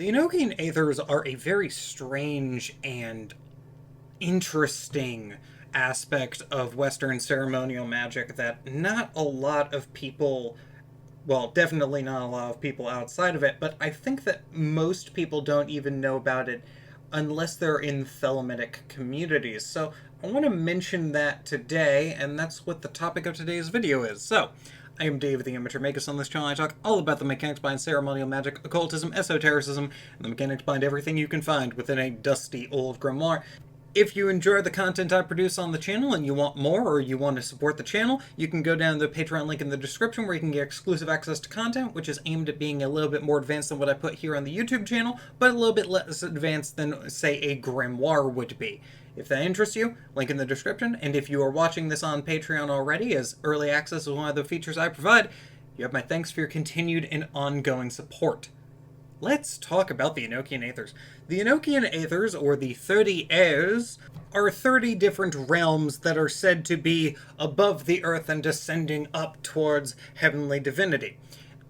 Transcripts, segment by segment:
The Enochian Aethers are a very strange and interesting aspect of Western ceremonial magic that not a lot of people, well, definitely not a lot of people outside of it, but I think that most people don't even know about it unless they're in Thelemitic communities. So I want to mention that today, and that's what the topic of today's video is. So, I am Dave, the Amateur Magus. On this channel, I talk all about the mechanics behind ceremonial magic, occultism, esotericism, and the mechanics behind everything you can find within a dusty old grimoire. If you enjoy the content I produce on the channel and you want more, or you want to support the channel, you can go down to the Patreon link in the description where you can get exclusive access to content, which is aimed at being a little bit more advanced than what I put here on the YouTube channel, but a little bit less advanced than, say, a grimoire would be. If that interests you, link in the description, and if you are watching this on Patreon already, as early access is one of the features I provide, you have my thanks for your continued and ongoing support. Let's talk about the Enochian Aethys. The Enochian Aethys, or the 30 Airs, are 30 different realms that are said to be above the earth and descending up towards heavenly divinity.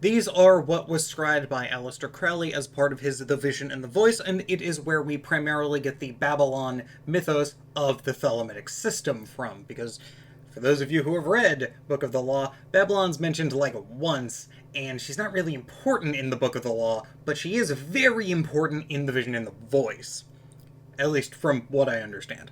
These are what was scried by Aleister Crowley as part of his The Vision and the Voice, and it is where we primarily get the Babylon mythos of the Thelemitic system from, because for those of you who have read Book of the Law, Babylon's mentioned like once, and she's not really important in the Book of the Law, but she is very important in The Vision and the Voice. At least from what I understand.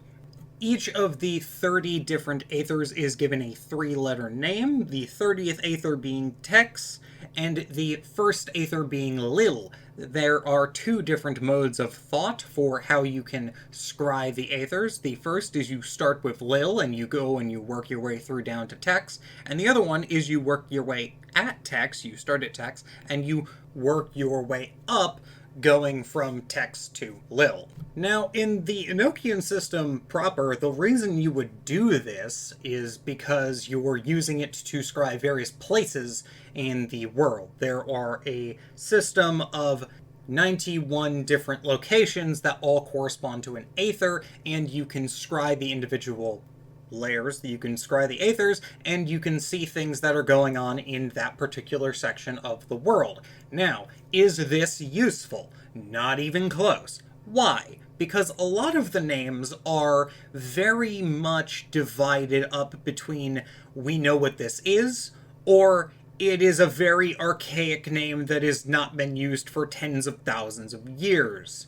Each of the 30 different Aethys is given a 3-letter name, the 30th Aether being Tex, and the first Aether being Lil. There are 2 different modes of thought for how you can scry the Aethys. The first is you start with Lil, and you go and you work your way through down to Tex, and the other one is you work your way at Tex, you start at Tex, and you work your way up, going from Tex to Lil. Now, in the Enochian system proper, the reason you would do this is because you're using it to scry various places in the world. There are a system of 91 different locations that all correspond to an Aether, and you can scry the individual layers, you can scry the Aethys, and you can see things that are going on in that particular section of the world. Now, is this useful? Not even close. Why? Because a lot of the names are very much divided up between we know what this is, or it is a very archaic name that has not been used for tens of thousands of years.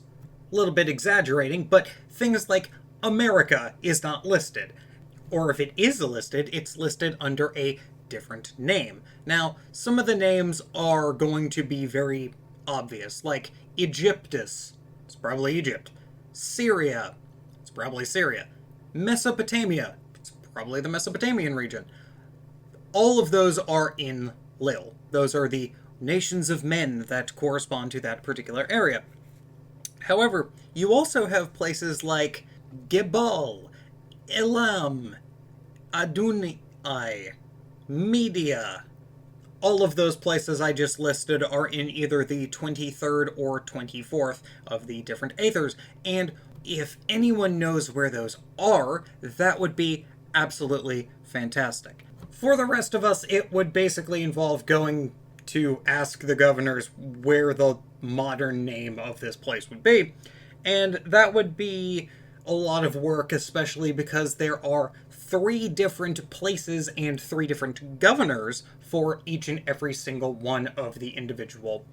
A little bit exaggerating, but things like America is not listed. Or if it is listed, it's listed under a different name. Now, some of the names are going to be very obvious, like Egyptus, it's probably Egypt. Syria, it's probably Syria. Mesopotamia, it's probably the Mesopotamian region. All of those are in Lil. Those are the nations of men that correspond to that particular area. However, you also have places like Gebal, Elam, Adunai, Media. All of those places I just listed are in either the 23rd or 24th of the different Aethys, and if anyone knows where those are, that would be absolutely fantastic. For the rest of us, it would basically involve going to ask the governors where the modern name of this place would be, and that would be a lot of work, especially because there are 3 different places and 3 different governors for each and every single one of the individual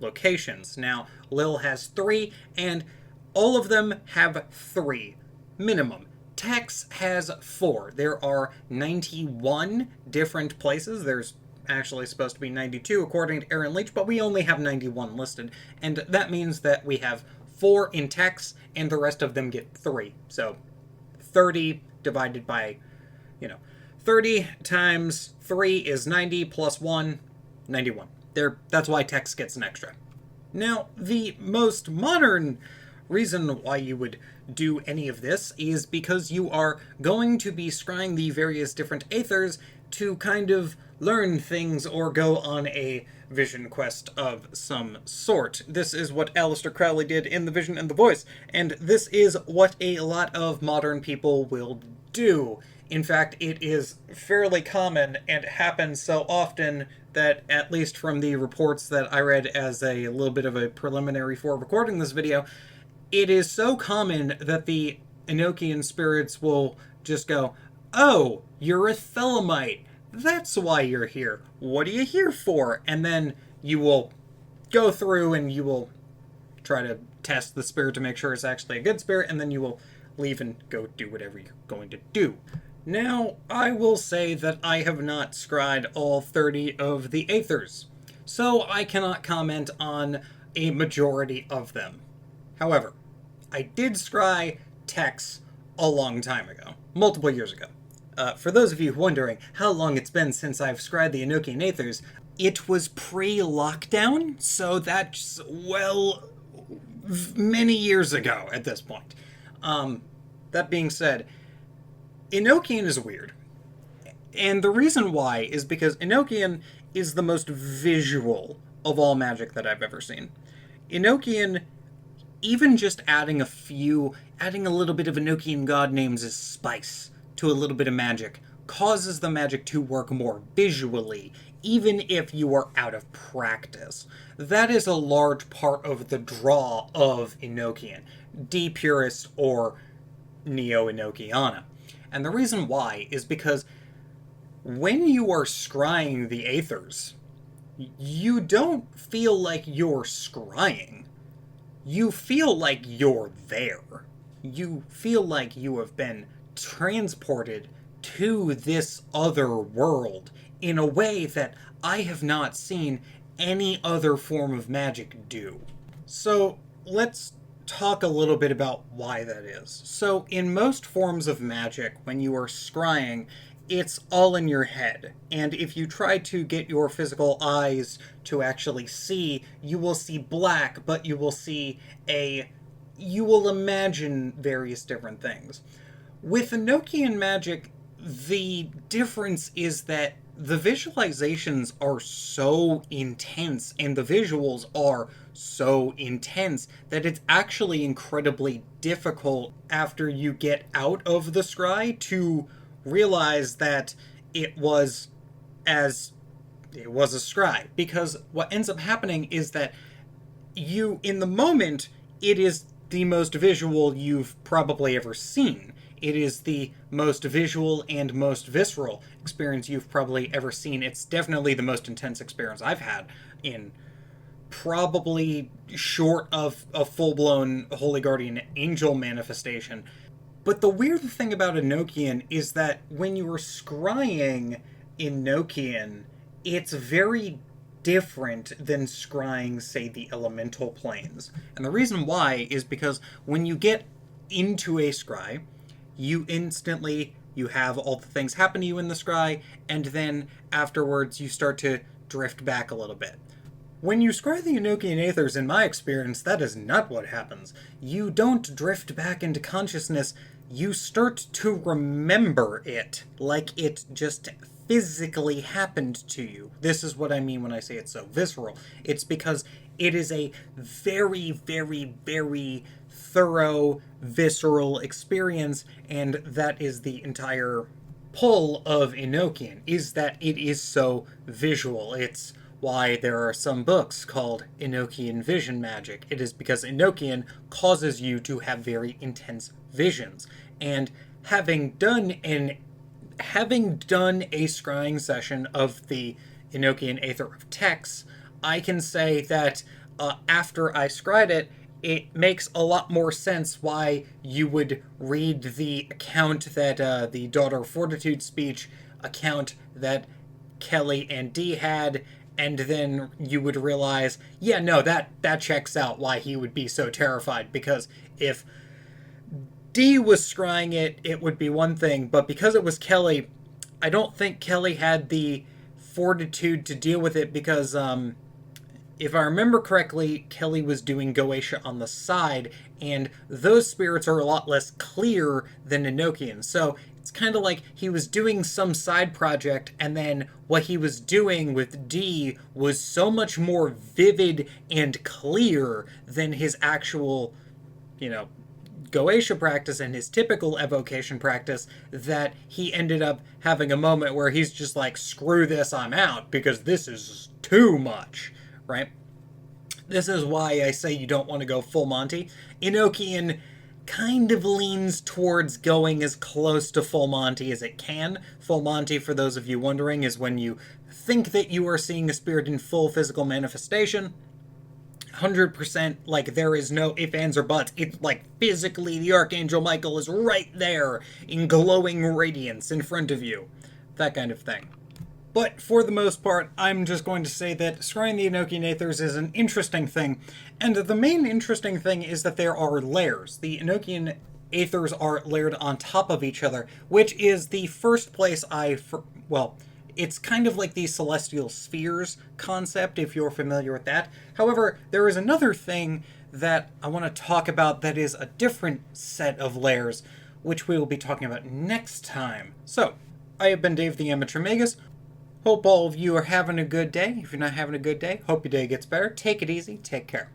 locations. Now, Lil has 3, and all of them have 3 minimum. Tex has 4. There are 91 different places. There's actually supposed to be 92 according to Aaron Leach, but we only have 91 listed, and that means that we have 4 in Tex, and the rest of them get 3. So 30 divided by, 30 times 3 is 90 plus 1, 91. That's why Tex gets an extra. Now, the most modern reason why you would do any of this is because you are going to be scrying the various different Aethys to kind of learn things or go on a vision quest of some sort. This is what Aleister Crowley did in The Vision and the Voice, and this is what a lot of modern people will do. In fact, it is fairly common and happens so often that, at least from the reports that I read as a little bit of a preliminary for recording this video, it is so common that the Enochian spirits will just go, "Oh, you're a Thelemite. That's why you're here. What are you here for?" And then you will go through and you will try to test the spirit to make sure it's actually a good spirit, and then you will leave and go do whatever you're going to do. Now, I will say that I have not scryed all 30 of the Aethyrs, so I cannot comment on a majority of them. However, I did scry Tex a long time ago, multiple years ago. For those of you wondering how long it's been since I've scryed the Enochian Aethyrs, it was pre-lockdown, so that's, well, many years ago at this point. That being said, Enochian is weird. And the reason why is because Enochian is the most visual of all magic that I've ever seen. Enochian, even just adding a little bit of Enochian god names as spice to a little bit of magic, causes the magic to work more visually, even if you are out of practice. That is a large part of the draw of Enochian, D-Purist or Neo-Enochiana. And the reason why is because when you are scrying the Aethyrs, you don't feel like you're scrying. You feel like you're there. You feel like you have been transported to this other world in a way that I have not seen any other form of magic do. So let's talk a little bit about why that is. So in most forms of magic, when you are scrying, it's all in your head. And if you try to get your physical eyes to actually see, you will see black, but you will imagine various different things. With Enochian magic, the difference is that the visualizations are so intense and the visuals are so intense that it's actually incredibly difficult after you get out of the scry to realize that it was a scry. Because what ends up happening is that you, in the moment, it is the most visual you've probably ever seen. It is the most visual and most visceral experience you've probably ever seen. It's definitely the most intense experience I've had in probably short of a full-blown Holy Guardian Angel manifestation. But the weird thing about Enochian is that when you are scrying Enochian, it's very different than scrying, say, the elemental planes. And the reason why is because when you get into a scry, you have all the things happen to you in the scry, and then afterwards you start to drift back a little bit. When you scry the Enochian Aethyrs, in my experience, that is not what happens. You don't drift back into consciousness, you start to remember it, like it just physically happened to you. This is what I mean when I say it's so visceral. It's because it is a very, very, very thorough, visceral experience, and that is the entire pull of Enochian, is that it is so visual. It's why there are some books called Enochian Vision Magic. It is because Enochian causes you to have very intense visions. And having done a scrying session of the Enochian Aether of Tex, I can say that after I scryed it, it makes a lot more sense why you would read the account that the Daughter of Fortitude speech account that Kelly and Dee had, and then you would realize, yeah, no, that checks out why he would be so terrified, because if Dee was scrying it, it would be one thing, but because it was Kelly, I don't think Kelly had the fortitude to deal with it, because if I remember correctly, Kelly was doing Goetia on the side, and those spirits are a lot less clear than Enochian. So it's kind of like he was doing some side project, and then what he was doing with D was so much more vivid and clear than his actual, Goetia practice and his typical evocation practice that he ended up having a moment where he's just like, screw this, I'm out, because this is too much, right? This is why I say you don't want to go full Monty. Enochian kind of leans towards going as close to full Monty as it can. Full Monty, for those of you wondering, is when you think that you are seeing a spirit in full physical manifestation. 100%, like, there is no ifs, ands, or buts. It's like physically the Archangel Michael is right there in glowing radiance in front of you. That kind of thing. But for the most part, I'm just going to say that scrying the Enochian Aethys is an interesting thing. And the main interesting thing is that there are layers. The Enochian Aethys are layered on top of each other, which is the first place well, it's kind of like the celestial spheres concept, if you're familiar with that. However, there is another thing that I want to talk about that is a different set of layers, which we will be talking about next time. So, I have been Dave the Amateur Magus. Hope all of you are having a good day. If you're not having a good day, hope your day gets better. Take it easy. Take care.